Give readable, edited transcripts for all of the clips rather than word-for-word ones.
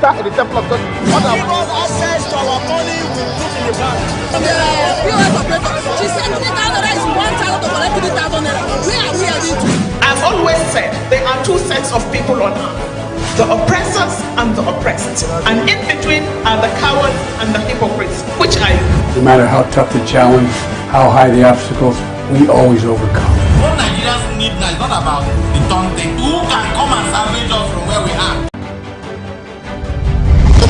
minister in the temple of God. Give us access to our money we put in the bank. POS operator, she said 3,000 is 1,000 to collect 3,000 naira. Where are we heading to? I've always said there are two sets of people on earth, the oppressors and the oppressed. And in between are the cowards and the hypocrites. Which are you? No matter how tough the challenge, how high the obstacles, we always overcome. What Nigerians need now is not about the taunting. Who can come and salvage us from where we are?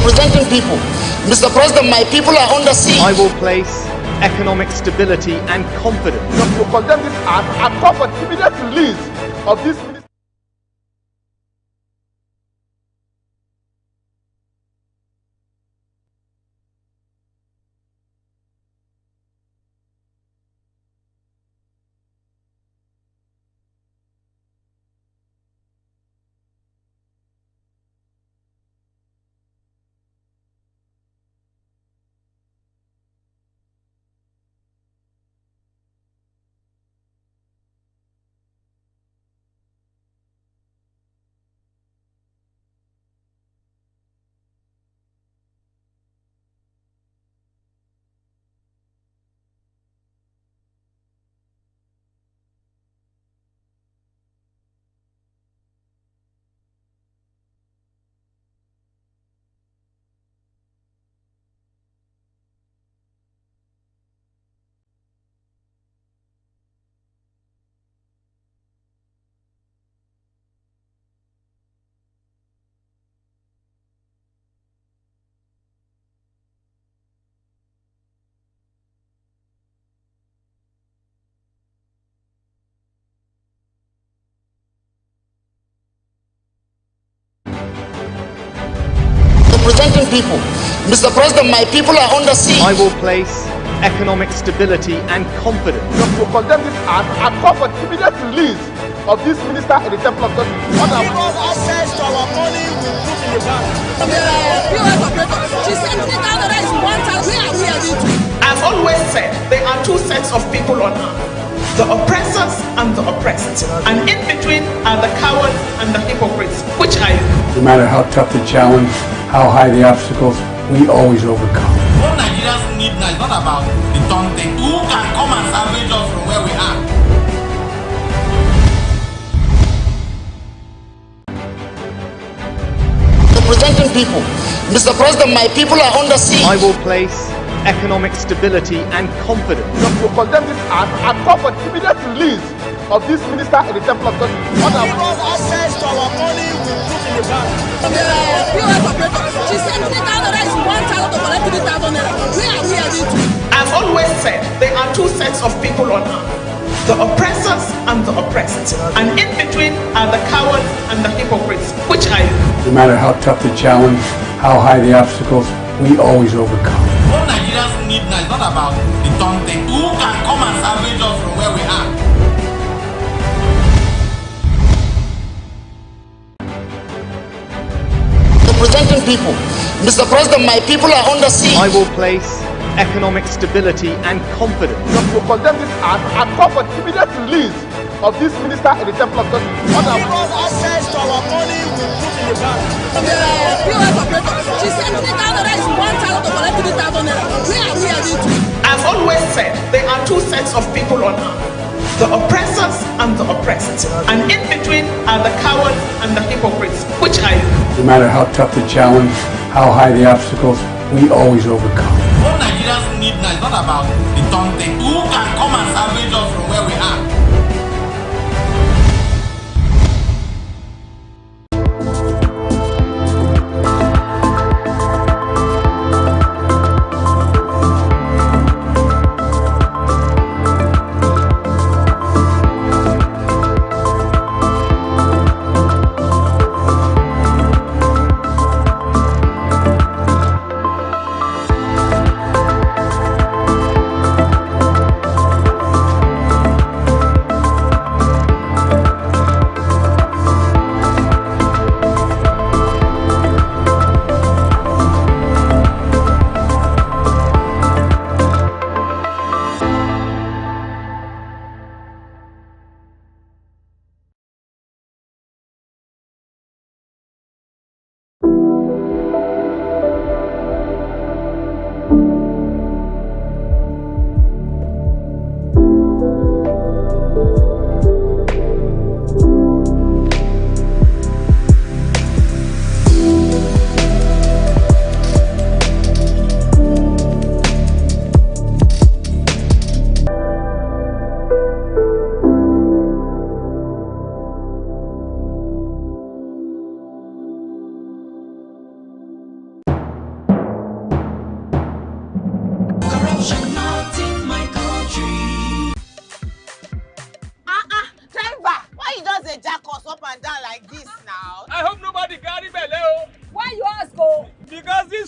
Representing people. Mr. President, my people are under siege. I will place economic stability and confidence. To condemn this act and call for the immediate release of this minister. Representing people. Mr. President, my people are under siege. I will place economic stability and confidence. To condemn this act and call for the immediate release of this minister in the temple of God. Give us access to our money we put in the bank. POS operator, she said 3,000 is 1,000. Where are we heading to? I've always said there are two sets of people on earth, the oppressors and the oppressed. And in between are the cowards and the hypocrites. Which are you? No matter how tough the challenge, how high the obstacles, we always overcome. What Nigerians need now is not about the taunting. Who can come and salvage us from where we are? Representing people. Mr. President, my people are under siege. I will place economic stability and confidence. To condemn this act and call for the immediate release of this minister in the temple of God. Give us access to our money we put in the bank. POS operator, she said 3,000 is 1,000 to collect 3,000 naira. Where are we heading to? I've always said there are two sets of people on earth, the oppressors and the oppressed. And in between are the cowards and the hypocrites. Which are you? No matter how tough the challenge, how high the obstacles, we always overcome. What Nigerians need now is not about the taunting. Who can come and salvage us from where we are? Representing people. Mr. President, my people are under siege. I will place economic stability and confidence. To condemn this act and call for the immediate release of this minister in the temple of God. Give us access to our money we put in the bank. POS operator, she said 3,000 is 1,000 to collect 3,000 naira. Where are we heading to? I've always said there are two sets of people on earth, the oppressors and the oppressed. And in between are the cowards and the hypocrites. Which are you? No matter how tough the challenge, how high the obstacles, we always overcome. What Nigerians need now is not about the taunting. Who can come and salvage us from where we are?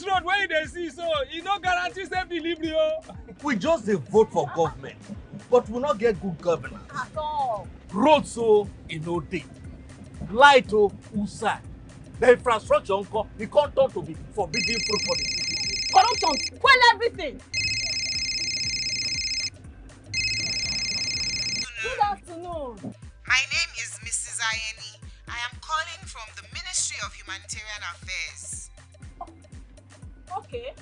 road where they see, so you no guarantee safe delivery. Oh. We just dey vote for government, but we not get good governance. At all. Road so e no dey. Light o usai. The infrastructure nko e come turn to be forbidden fruit for the city. Corruption, spoil everything. Good afternoon. My name is Mrs. Ayeni. I am calling from the Ministry of Humanitarian Affairs. Okay.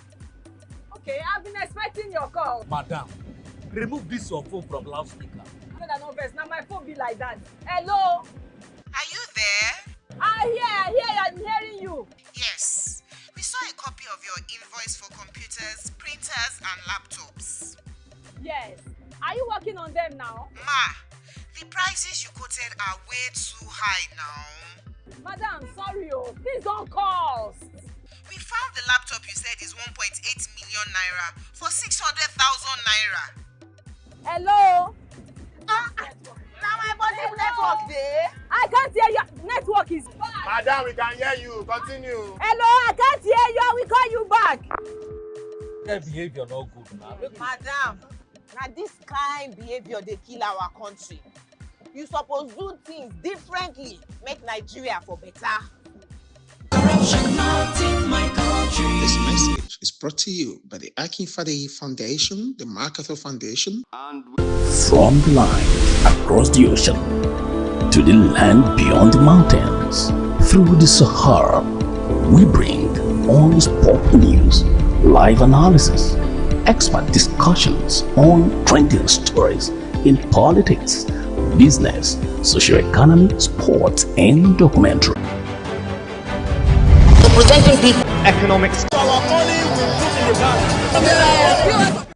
Okay, I've been expecting your call. Madam, remove this your phone from loudspeaker. No vex, now my phone be like that. Hello? Are you there? I hear, I'm hearing you. Yes. We saw a copy of your invoice for computers, printers, and laptops. Yes. Are you working on them now? Ma, the prices you quoted are way too high now. Madam, sorry, please don't call. We found the laptop you said is 1.8 million naira for 600,000 naira. Hello? Now my body network there. I can't hear you. Network is bad. Madam, we can hear you. Continue. Hello, I can't hear you. We call you back. That behavior not good now. Madam, now this kind behavior they kill our country. You suppose do things differently, make Nigeria for better. Corruption not in my country. This message is brought to you by the Akin Fadayi Foundation, the MacArthur Foundation, and from the line across the ocean to the land beyond the mountains, through the Sahara, we bring on sport news, live analysis, expert discussions on trending stories in politics, business, socio-economy, sports, and documentary. Representing people. Economics. Our money will put in the bank.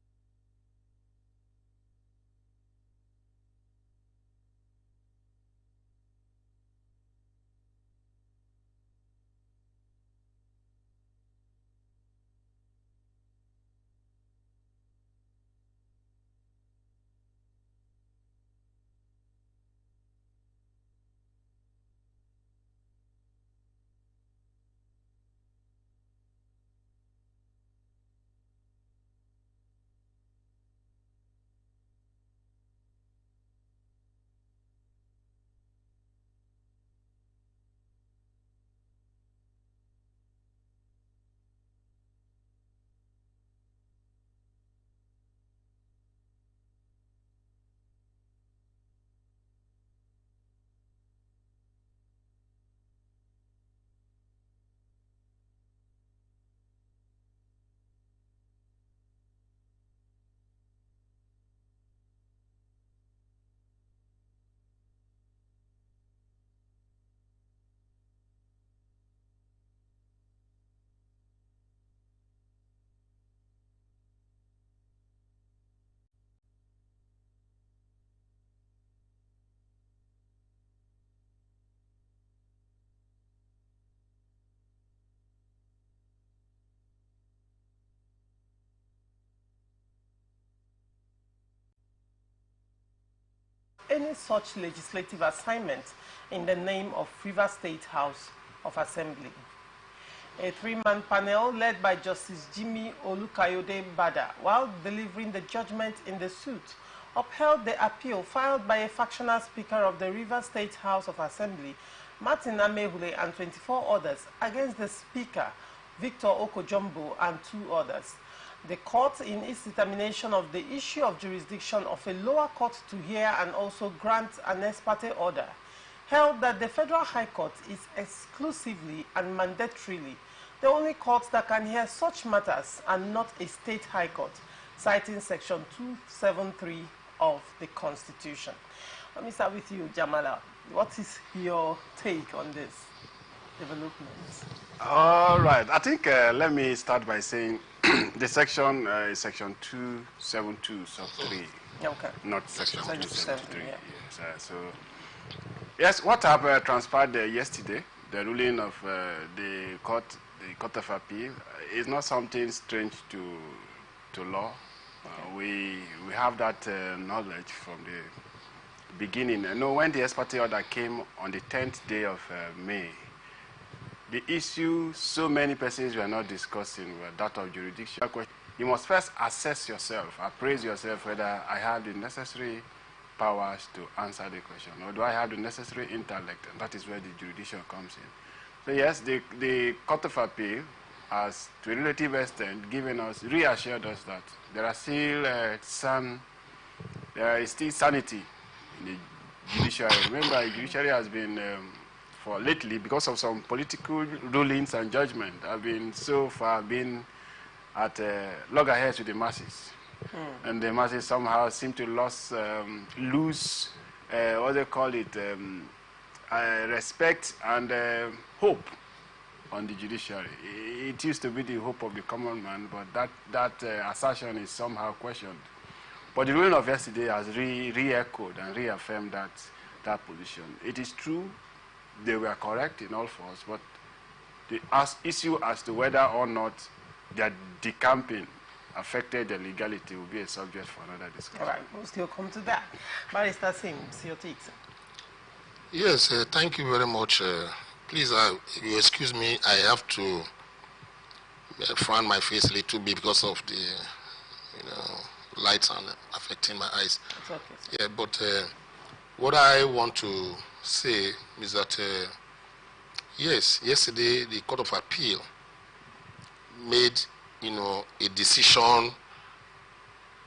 Any such legislative assignment in the name of River State House of Assembly. A three-man panel led by Justice Jimmy Olukayode Bada, while delivering the judgment in the suit, upheld the appeal filed by a factional speaker of the River State House of Assembly, Martin Amehule, and 24 others against the speaker, Victor Okojumbo, and 2 others. The court, in its determination of the issue of jurisdiction of a lower court to hear and also grant an ex parte order, held that the Federal High Court is exclusively and mandatorily the only court that can hear such matters and not a state high court, citing section 273 of the Constitution. Let me start with you, Jamala. What is your take on this development? All right. I think let me start by saying the section is section 272 sub 3. Okay. Not section 273. Yeah. Yes. Yes, what have transpired yesterday, the ruling of the Court of Appeal, is not something strange to law. We have that knowledge from the beginning. I know when the ex parte order came on the 10th day of May, the issue so many persons were not discussing were that of jurisdiction. You must first assess yourself, appraise yourself whether I have the necessary powers to answer the question, or do I have the necessary intellect, and that is where the jurisdiction comes in. So yes, the Court of Appeal has, to a relative extent, reassured us that there are still there is still sanity in the judiciary. Remember, the judiciary has been, for lately, because of some political rulings and judgment, have been so far been at loggerheads with the masses. And the masses somehow seem to lose, what they call it, respect and hope on the judiciary. It used to be the hope of the common man, but that assertion is somehow questioned. But the ruling of yesterday has re-echoed and reaffirmed that position. It is true they were correct in all fours, but the issue as to whether or not their decamping affected the legality will be a subject for another discussion. All right, we'll still come to that. Barrister Sims, your take, sir. Yes, thank you very much. Please, if you excuse me, I have to frown my face a little bit because of the, lights and affecting my eyes. It's okay, sir. Yeah, but what I want to say is that, yes, yesterday the Court of Appeal made, a decision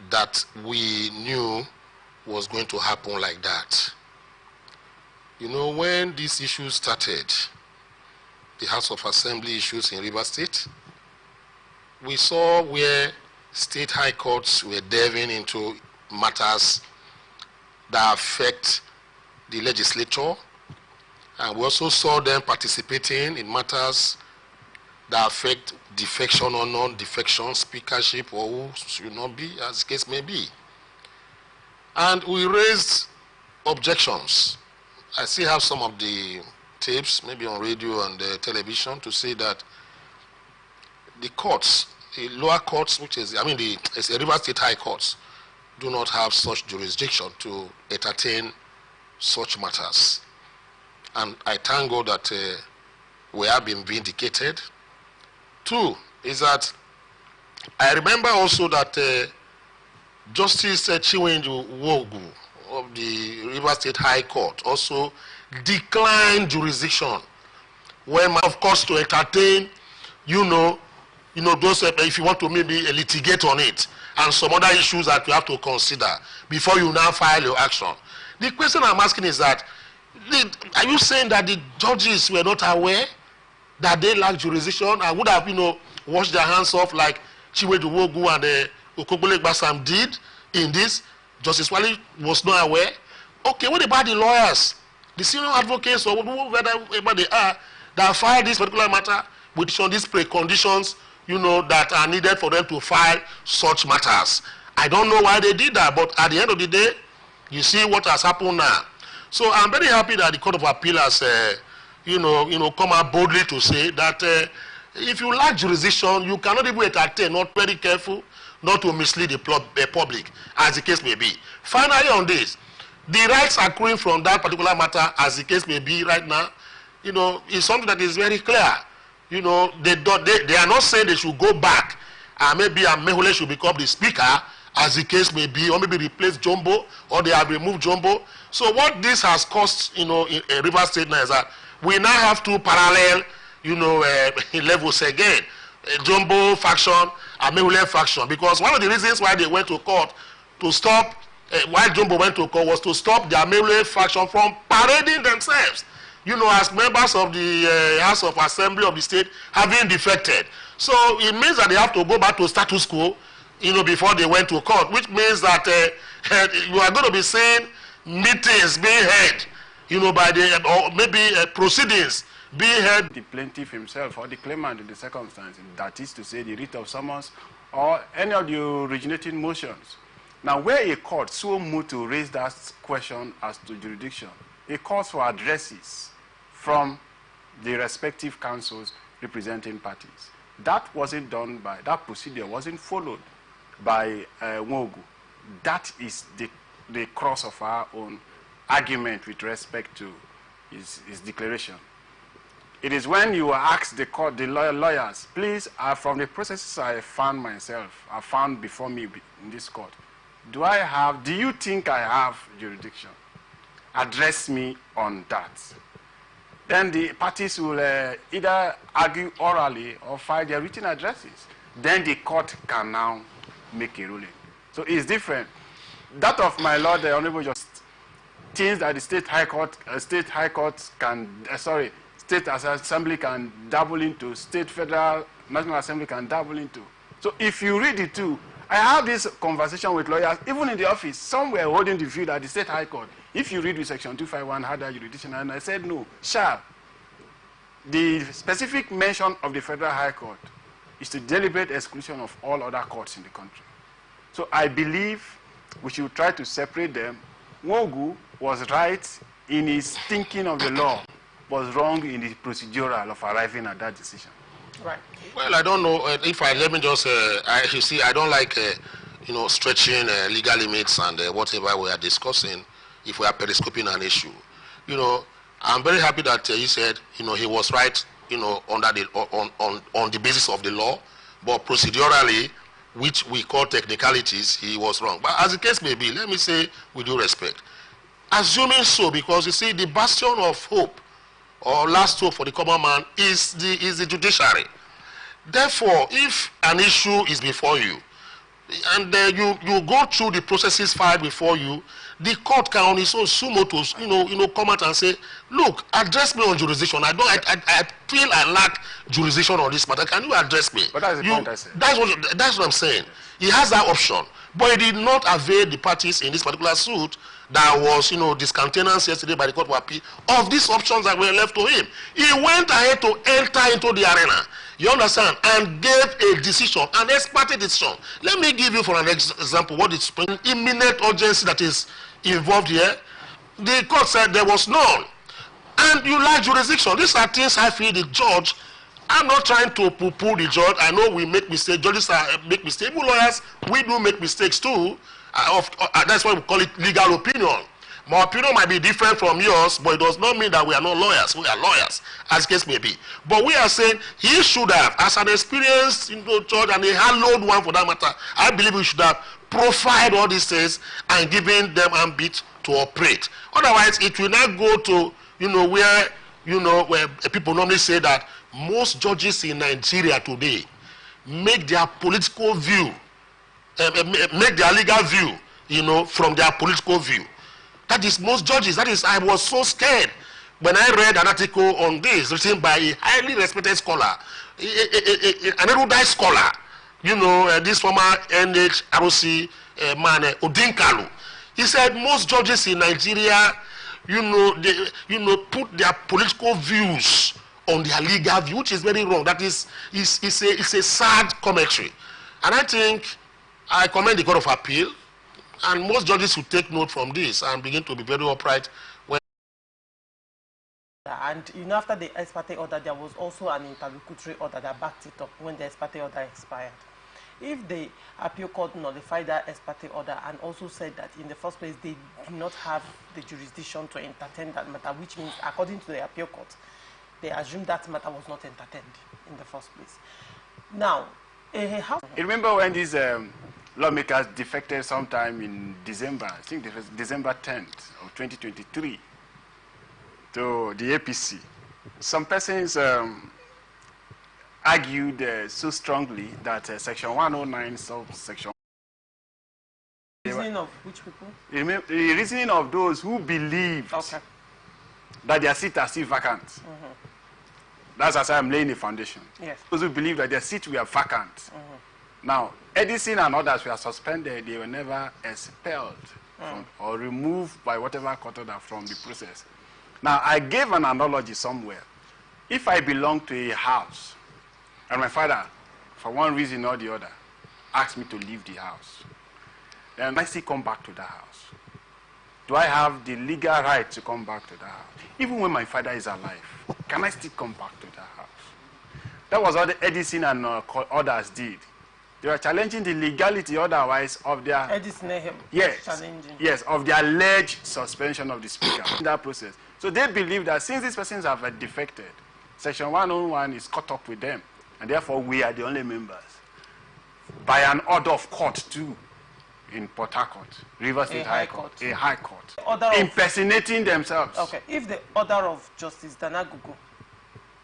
that we knew was going to happen like that. When this issue started, the House of Assembly issues in Rivers State, we saw where state high courts were delving into matters that affect the legislature, and we also saw them participating in matters that affect defection or non-defection, speakership, or who should not be, as the case may be. And we raised objections. I still have some of the tapes, maybe on radio and television, to say that the courts, the lower courts, which is, the River State High Courts, do not have such jurisdiction to entertain such matters. And I thank God that we have been vindicated. Two is that I remember also that Justice Chiwendu Wogu of the River State High Court also declined jurisdiction when, of course, to entertain, those, if you want to maybe litigate on it, and some other issues that you have to consider before you now file your action. The question I'm asking is that, are you saying that the judges were not aware that they lack jurisdiction and would have, washed their hands off like Chiwendu Wogu and Okogbole Gbasam did in this? Justice Wali was not aware. Okay, what about the lawyers, the senior advocates, or whoever they are, that filed this particular matter with these preconditions, that are needed for them to file such matters? I don't know why they did that, but at the end of the day, you see what has happened now. So I'm very happy that the Court of Appeal has, come out boldly to say that if you lack jurisdiction, you cannot even entertain, not very careful, not to mislead the public, as the case may be. Finally, on this, the rights accruing from that particular matter, as the case may be right now, is something that is very clear. They are not saying they should go back and maybe Amehule should become the speaker, as the case may be, or maybe replace Jumbo, or they have removed Jumbo. So what this has cost, in River State now is that we now have two parallel, levels again. Jumbo faction, Amehule faction. Because one of the reasons why they went to court to stop, why Jumbo went to court was to stop the Amehule faction from parading themselves, as members of the House of Assembly of the state having defected. So it means that they have to go back to status quo, before they went to court, which means that you are going to be seeing meetings being held, by the, or maybe proceedings being held. The plaintiff himself or the claimant in the circumstance, that is to say the writ of summons or any of the originating motions. Now, where a court so moved to raise that question as to jurisdiction, it calls for addresses from the respective councils representing parties. That wasn't done by, that procedure wasn't followed by Wogu. That is the cross of our own argument with respect to his declaration. It is when you ask the court, the lawyers, please, from the processes I found before me in this court, do you think I have jurisdiction? Address me on that. Then the parties will either argue orally or file their written addresses. Then the court can now make a ruling. So it's different. That of my lord, the Honorable Justice, things that the State Assembly can dabble into, National Assembly can dabble into. So if you read it too, I have this conversation with lawyers, even in the office. Some were holding the view that the State High Court, if you read with Section 251, had that jurisdiction, and I said no, shall. The specific mention of the Federal High Court is to deliberate exclusion of all other courts in the country. So I believe we should try to separate them. Nwogu was right in his thinking of the law, was wrong in the procedural of arriving at that decision. Right. Well, I don't know let me just, you see, I don't like, stretching legal limits and whatever we are discussing if we are periscoping an issue. I'm very happy that he said, he was right, on the basis of the law, but procedurally, which we call technicalities, he was wrong. But as the case may be, let me say with due respect, assuming so, because you see, the bastion of hope or last hope for the common man is the judiciary. Therefore, if an issue is before you, and you go through the processes filed before you, the court can on its own sumo to come out and say, look, address me on jurisdiction. I feel I lack jurisdiction on this matter. Can you address me? But that's the point I said. That's what I'm saying. He has that option, but he did not avail the parties in this particular suit that was, discountenance yesterday by the Court of Appeal of these options that were left to him. He went ahead to enter into the arena, you understand, and gave a decision, an expert decision. Let me give you for an example what is imminent urgency that is involved here. The court said there was none. And you lack jurisdiction. These are things I feel the judge, I'm not trying to poo-poo the judge. I know we make mistakes. Judges make mistakes. Even lawyers, we do make mistakes too. That's why we call it legal opinion. My opinion might be different from yours, but it does not mean that we are not lawyers. We are lawyers, as case may be. But we are saying he should have, as an experienced judge and a hallowed one for that matter, I believe he should have profiled all these things and given them ambit to operate. Otherwise, it will not go to, where people normally say that most judges in Nigeria today make their political view, make their legal view, from their political view. That is most judges. That is, I was so scared when I read an article on this written by a highly respected scholar, an erudite scholar, this former NHRC man, Odinkalu. He said most judges in Nigeria, they put their political views on their legal view, which is very wrong. That is, it's a sad commentary. And I think I commend the Court of Appeal, and most judges should take note from this and begin to be very upright. And after the ex parte order, there was also an interlocutory order that backed it up when the ex parte order expired. If the appeal court nullified that ex parte order and also said that in the first place they do not have the jurisdiction to entertain that matter, which means according to the appeal court, they assumed that matter was not entertained in the first place. Now, how... Remember when these lawmakers defected sometime in December, I think it was December 10th of 2023, to the APC. Some persons argued so strongly that Section 109 subsection... Reasoning of which people? The reasoning of those who believed that their seats are still vacant. That's as I'm laying the foundation. Yes. Those who believe that their seats were vacant. Now, Edison and others were suspended. They were never expelled or removed by whatever court order from the process. Now, I gave an analogy somewhere. If I belong to a house, and my father, for one reason or the other, asked me to leave the house, then I still come back to the house. Do I have the legal right to come back to the house? Even when my father is alive, can I still come back to the house? That was what Edison and others did. They were challenging the legality otherwise of their... Edison, challenging. Yes, of the alleged suspension of the speaker in that process. So they believe that since these persons have defected, Section 101 is caught up with them, and therefore we are the only members. By an order of court too, in Port Harcourt, River State High Court, a High Court, impersonating themselves. Okay, if the order of Justice Danagugu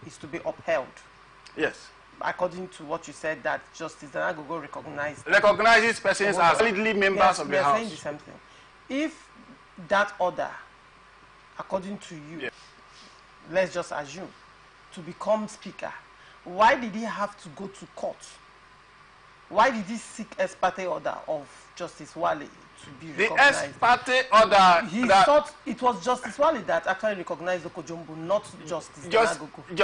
is to be upheld, yes, according to what you said, that Justice Danagugu recognizes persons as validly members of the House. Saying the same thing. If that order, according to you, let's just assume, to become Speaker, why did he have to go to court? Why did he seek ex parte order of Justice Wale to be recognized? The ex parte order... He thought it was Justice Wale that actually recognized Okojombo, not Justice Danagugu.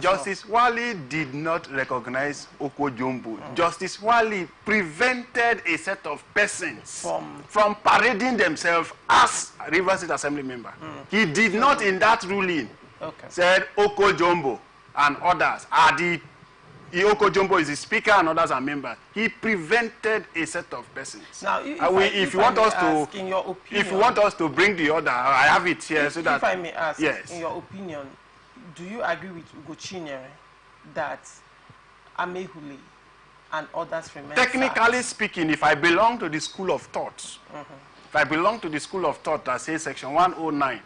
Justice Wale did not recognize Okojombo. Justice Wale prevented a set of persons from parading themselves as River State Assembly member. He did not, in that ruling, said Okojombo and others are the Okojombo is the speaker and others are members. He prevented a set of persons. Now, if you want us to bring the order, I have it here so that. If I may ask, yes. In your opinion, do you agree with Ugo Chinyere that Amehule and others remain? Technically speaking, if I belong to the school of thought, if I belong to the school of thought that says Section 109,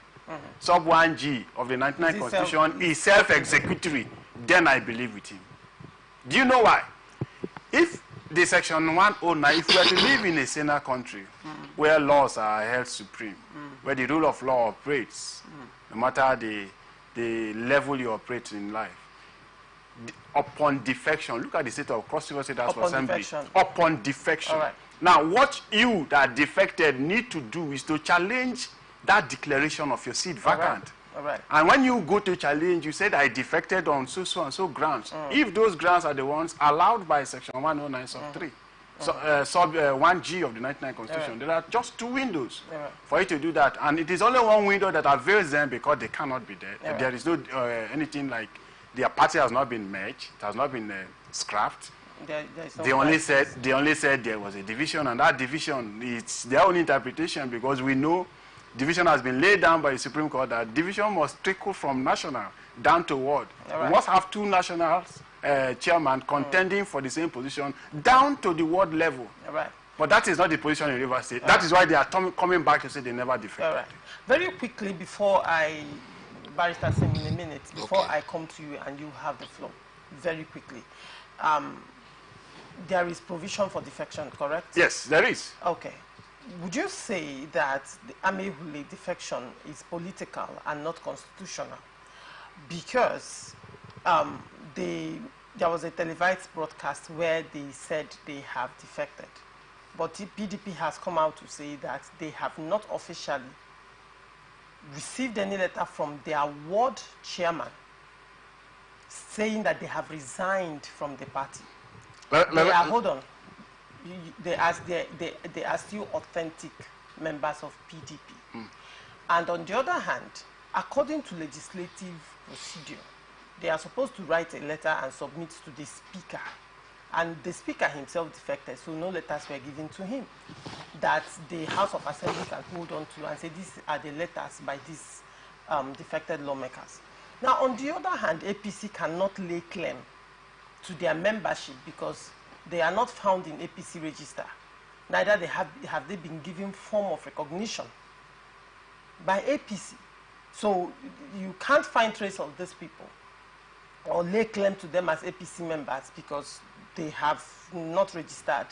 sub 1G of the 99 Constitution is self-executory, then I believe with him. Do you know why? If the Section 109, if we are to live in a sinner country where laws are held supreme, where the rule of law operates, no matter the level you operate in life, upon defection, look at the state of Cross River State House of Assembly. Upon defection. All right. Now, what you that defected need to do is to challenge that declaration of your seat vacant. All right. And when you go to challenge, you said I defected on so and so grounds. If those grounds are the ones allowed by Section 109 sub 3, sub 1G of the 99 Constitution, there are just two windows for you to do that. And it is only one window that avails them because they cannot be there. There is no anything like their party has not been merged, it has not been scrapped. They only said there was a division, and that division, it's their own interpretation because we know division has been laid down by the Supreme Court that division must trickle from national down to ward. We must have two nationals chairman contending for the same position down to the ward level. But that is not the position in River State. That is why they are coming back to say they never defected. Very quickly, before Barrister Singh, in a minute, before I come to you and you have the floor, very quickly. There is provision for defection, correct? Yes, there is. Okay. Would you say that the Amehule defection is political and not constitutional? Because there was a televised broadcast where they said they have defected. But the PDP has come out to say that they have not officially received any letter from their ward chairman saying that they have resigned from the party. Hold on. They are still authentic members of PDP. And on the other hand, according to legislative procedure, they are supposed to write a letter and submit to the speaker. And the speaker himself defected, so no letters were given to him that the House of Assembly can hold on to and say these are the letters by these defected lawmakers. Now, on the other hand, APC cannot lay claim to their membership because they are not found in APC register. Neither have they been given form of recognition by APC. So you can't find trace of these people or lay claim to them as APC members because they have not registered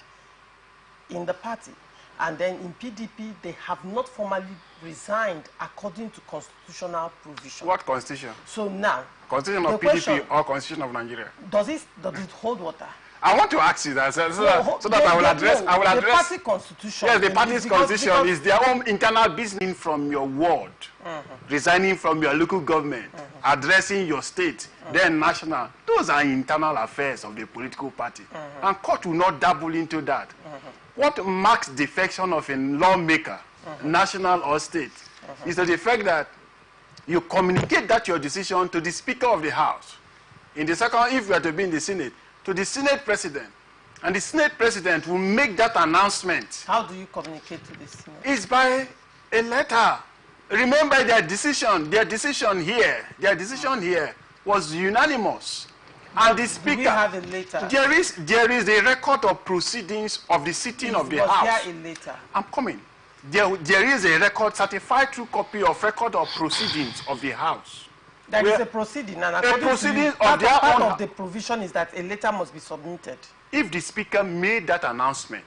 in the party. And then in PDP, they have not formally resigned according to constitutional provision. What constitution? So now, constitution of PDP or constitution of Nigeria? Does it hold water? I want to ask you that so that I will address. The party constitution. Yes, the party's constitution is their own internal business from your ward, resigning from your local government, addressing your state, then national. Those are internal affairs of the political party, and court will not dabble into that. What marks defection of a lawmaker, national or state, is the fact that you communicate that your decision to the Speaker of the House. In the second, if you are to be in the Senate, to the Senate President. And the Senate President will make that announcement. How do you communicate to the Senate? It's by a letter. Remember their decision here was unanimous. And the Speaker, we have a letter? There is a record of proceedings of the sitting of the House. Was there a letter? I'm coming. There is a record, certified true copy of record of proceedings of the House. There is a proceeding, and according to you, part of the provision is that a letter must be submitted. If the Speaker made that announcement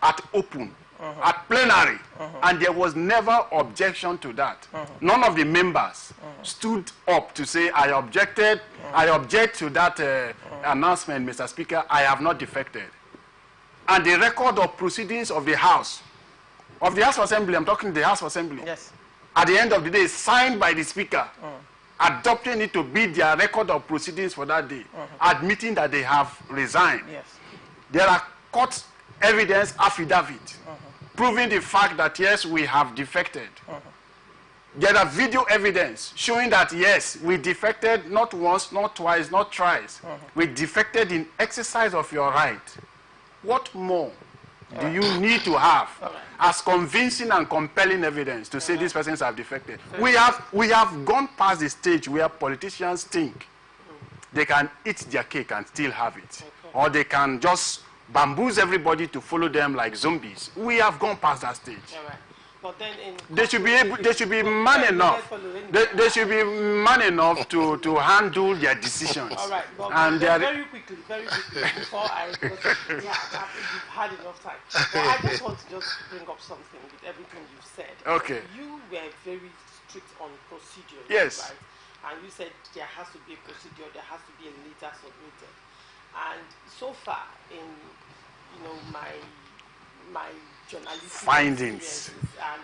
at open, at plenary, and there was never objection to that, none of the members stood up to say, I objected, I object to that announcement, Mr. Speaker, I have not defected. And the record of proceedings of the House Assembly, I'm talking the House Assembly, yes, at the end of the day, signed by the Speaker, adopting it to be their record of proceedings for that day, admitting that they have resigned. Yes. There are court evidence affidavit proving the fact that, yes, we have defected. There are video evidence showing that, yes, we defected not once, not twice, not thrice. We defected in exercise of your right. What more do you need to have as convincing and compelling evidence to say these persons have defected? We have gone past the stage where politicians think they can eat their cake and still have it, or they can just bamboozle everybody to follow them like zombies. We have gone past that stage. But then they should be man enough. They should be man enough to handle their decisions. All right, but and very quickly, before you've had enough time. But I just want to bring up something with everything you've said. Okay. You were very strict on procedure. Yes. Right? And you said there has to be a procedure, there has to be a letter submitted. And so far in my journalistic findings and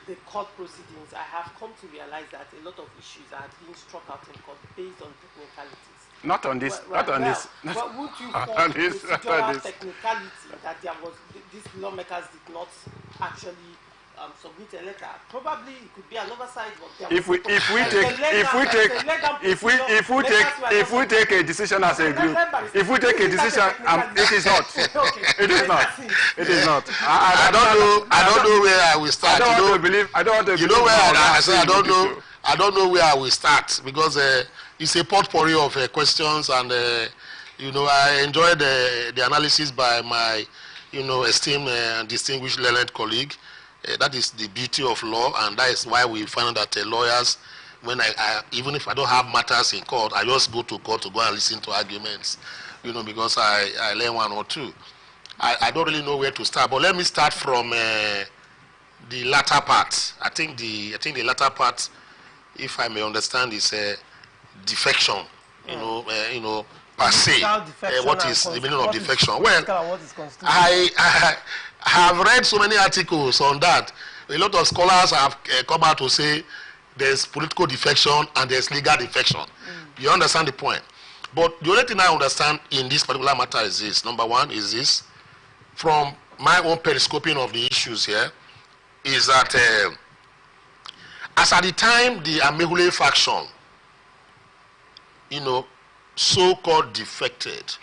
the court proceedings, I have come to realize that a lot of issues are being struck out in court based on technicalities. Not on this. Not on this. But would you call procedural technicality that these lawmakers did not actually submit a letter? Probably it could be another side. But if we take a decision as a group, if we take a decision, it is not. It is not. It is not. I don't know where I will start. I don't want to believe. You know where I say I don't know. I don't know where I will start because it's a potpourri of questions, and I enjoyed the analysis by my esteemed and distinguished learned colleague. That is the beauty of law, and that is why we find that lawyers, when even if I don't have matters in court, I just go to court to go and listen to arguments, because I learn one or two. I don't really know where to start, but let me start from the latter part. I think the latter part, if I may understand, is defection. Per se, what is the meaning of defection? Well, I have read so many articles on that. A lot of scholars have come out to say there's political defection and there's legal defection. You understand the point? But the only thing I understand in this particular matter is this. Number one is this. From my own periscoping of the issues here, is that as at the time the Amehule faction, so-called defected,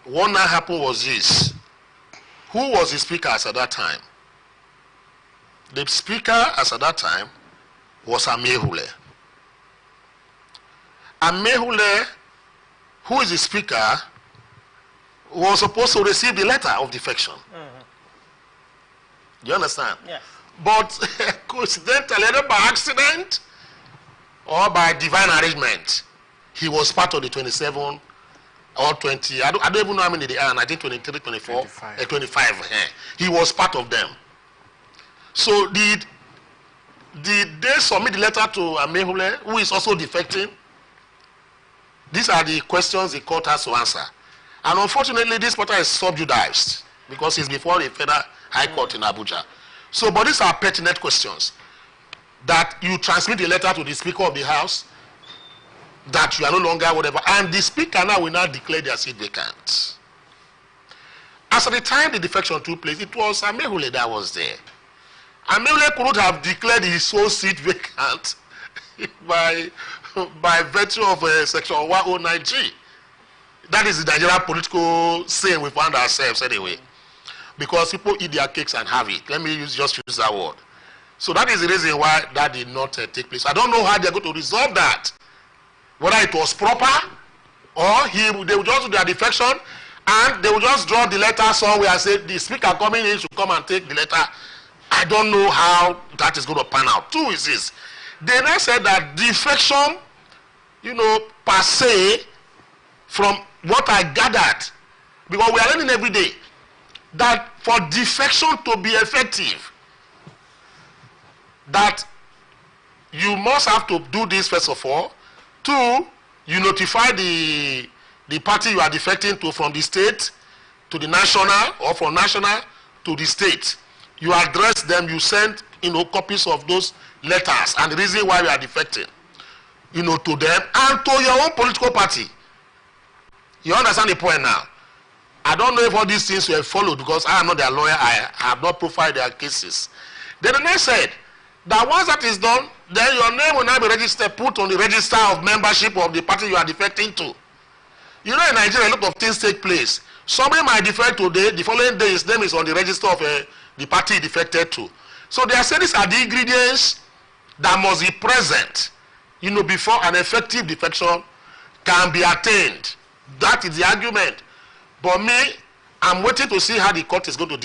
what now happened was this. Who was the speaker as at that time? The speaker as at that time was Amehule. Amehule, who is the speaker, was supposed to receive the letter of defection. Do you understand? Yes. But coincidentally, either by accident or by divine arrangement, he was part of the 27 or 20, I don't even know how many they are, I think 23, 24, 25. He was part of them. So did they submit the letter to Amehule, who is also defecting? These are the questions the court has to answer. And unfortunately, this matter is subjudiced because it's before the Federal High Court in Abuja. So, but these are pertinent questions. That you transmit the letter to the Speaker of the House, that you are no longer whatever, and the Speaker now will not declare their seat vacant. As at the time the defection took place, it was Amehule that was there. Amehule could not have declared his own seat vacant by virtue of Section 109G. That is the Nigerian political saying we found ourselves anyway. Because people eat their cakes and have it. Let me just use that word. So that is the reason why that did not take place. I don't know how they're going to resolve that. Whether it was proper or they will just do their defection and they will just draw the letter somewhere and say the speaker coming in should come and take the letter. I don't know how that is going to pan out. Two is this. They now said that defection, per se, from what I gathered, because we are learning every day, that for defection to be effective, that you must have to do this first of all. Two, you notify the party you are defecting to from the state to the national, or from national to the state. You address them, you send copies of those letters and the reason why you are defecting, to them and to your own political party. You understand the point now? I don't know if all these things were followed because I am not their lawyer. I have not profiled their cases. Then the next said that once that is done, then your name will now be registered, put on the register of membership of the party you are defecting to. In Nigeria, a lot of things take place. Somebody might defect today, the following day his name is on the register of the party he defected to. So they are saying these are the ingredients that must be present, before an effective defection can be attained. That is the argument. But me, I'm waiting to see how the court is going to